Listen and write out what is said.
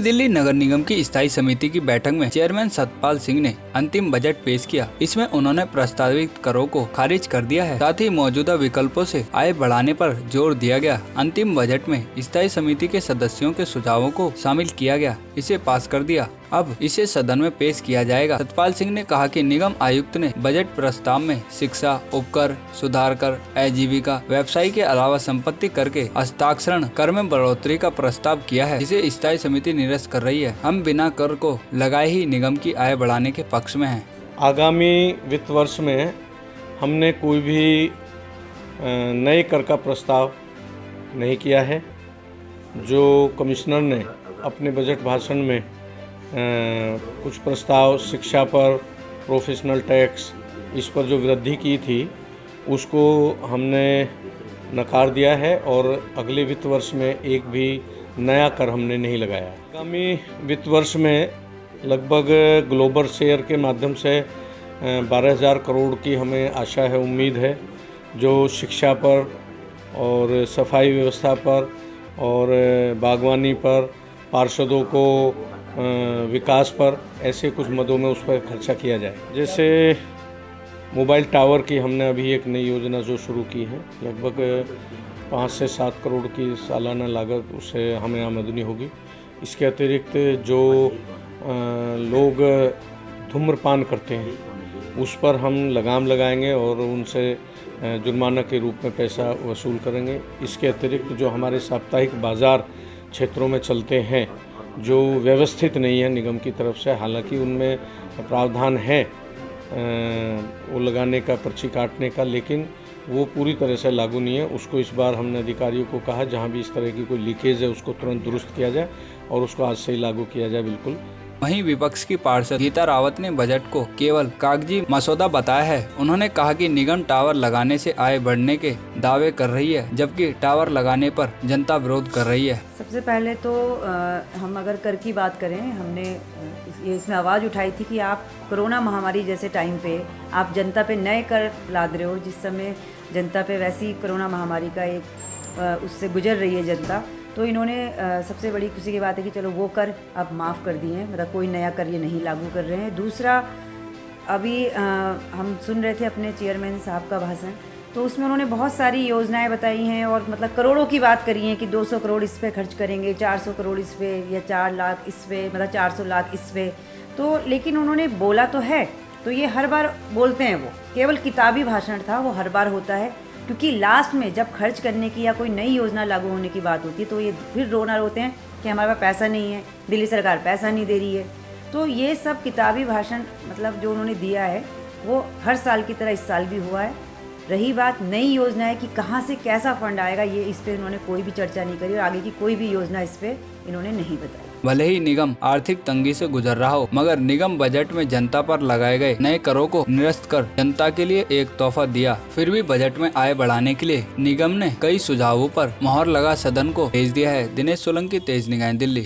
नई दिल्ली नगर निगम की स्थायी समिति की बैठक में चेयरमैन सतपाल सिंह ने अंतिम बजट पेश किया। इसमें उन्होंने प्रस्तावित करों को खारिज कर दिया है, साथ ही मौजूदा विकल्पों से आय बढ़ाने पर जोर दिया गया। अंतिम बजट में स्थायी समिति के सदस्यों के सुझावों को शामिल किया गया, इसे पास कर दिया। अब इसे सदन में पेश किया जाएगा। सतपाल सिंह ने कहा कि निगम आयुक्त ने बजट प्रस्ताव में शिक्षा, उपकर, सुधार कर, आजीविका, व्यवसाय के अलावा संपत्ति कर के हस्ताक्षरण कर में बढ़ोतरी का प्रस्ताव किया है, जिसे स्थायी समिति निरस्त कर रही है। हम बिना कर को लगाए ही निगम की आय बढ़ाने के पक्ष में हैं। आगामी वित्त वर्ष में हमने कोई भी नए कर का प्रस्ताव नहीं किया है। जो कमिश्नर ने अपने बजट भाषण में कुछ प्रस्ताव शिक्षा पर, प्रोफेशनल टैक्स, इस पर जो वृद्धि की थी उसको हमने नकार दिया है और अगले वित्त वर्ष में एक भी नया कर हमने नहीं लगाया। आगामी वित्त वर्ष में लगभग ग्लोबल शेयर के माध्यम से 12,000 करोड़ की हमें आशा है, उम्मीद है, जो शिक्षा पर और सफाई व्यवस्था पर और बागवानी पर, पार्षदों को विकास पर, ऐसे कुछ मदों में उस पर खर्चा किया जाए। जैसे मोबाइल टावर की हमने अभी एक नई योजना जो शुरू की है, लगभग 5 से 7 करोड़ की सालाना लागत उससे हमें आमदनी होगी। इसके अतिरिक्त जो लोग धूम्रपान करते हैं उस पर हम लगाम लगाएंगे और उनसे जुर्माना के रूप में पैसा वसूल करेंगे। इसके अतिरिक्त जो हमारे साप्ताहिक बाज़ार क्षेत्रों में चलते हैं, जो व्यवस्थित नहीं है निगम की तरफ से, हालांकि उनमें प्रावधान है वो लगाने का, पर्ची काटने का, लेकिन वो पूरी तरह से लागू नहीं है। उसको इस बार हमने अधिकारियों को कहा जहां भी इस तरह की कोई लीकेज है उसको तुरंत दुरुस्त किया जाए और उसको आज से ही लागू किया जाए। बिल्कुल। वहीं विपक्ष की पार्षद गीता रावत ने बजट को केवल कागजी मसौदा बताया है। उन्होंने कहा कि निगम टावर लगाने से आय बढ़ने के दावे कर रही है, जबकि टावर लगाने पर जनता विरोध कर रही है। सबसे पहले तो हम अगर कर की बात करें, हमने इसमें आवाज़ उठाई थी कि आप कोरोना महामारी जैसे टाइम पे आप जनता पे नए कर लाद रहे हो, जिस समय जनता पे वैसी कोरोना महामारी का एक उससे गुजर रही है जनता। तो इन्होंने सबसे बड़ी खुशी की बात है कि चलो वो कर अब माफ़ कर दिए हैं, मतलब कोई नया कर ये नहीं लागू कर रहे हैं। दूसरा, अभी हम सुन रहे थे अपने चेयरमैन साहब का भाषण, तो उसमें उन्होंने बहुत सारी योजनाएं बताई हैं और मतलब करोड़ों की बात करी है कि 200 करोड़ इस पे खर्च करेंगे, 400 करोड़ इस पे, या 4 लाख इस पे, मतलब 400 लाख इस पे। तो लेकिन उन्होंने बोला तो है, तो ये हर बार बोलते हैं, वो केवल किताबी भाषण था, वो हर बार होता है, क्योंकि लास्ट में जब खर्च करने की या कोई नई योजना लागू होने की बात होती है तो ये फिर रोना रोते हैं कि हमारे पास पैसा नहीं है, दिल्ली सरकार पैसा नहीं दे रही है। तो ये सब किताबी भाषण मतलब जो उन्होंने दिया है वो हर साल की तरह इस साल भी हुआ है। रही बात नई योजना है कि कहाँ से कैसा फंड आएगा, ये इस पर इन्होंने कोई भी चर्चा नहीं करी और आगे की कोई भी योजना इस पर इन्होंने नहीं बताई। भले ही निगम आर्थिक तंगी से गुजर रहा हो, मगर निगम बजट में जनता पर लगाए गए नए करों को निरस्त कर जनता के लिए एक तोहफा दिया। फिर भी बजट में आय बढ़ाने के लिए निगम ने कई सुझावों पर मोहर लगा सदन को भेज दिया है। दिनेश सोलंकी, तेज निगाहें, दिल्ली।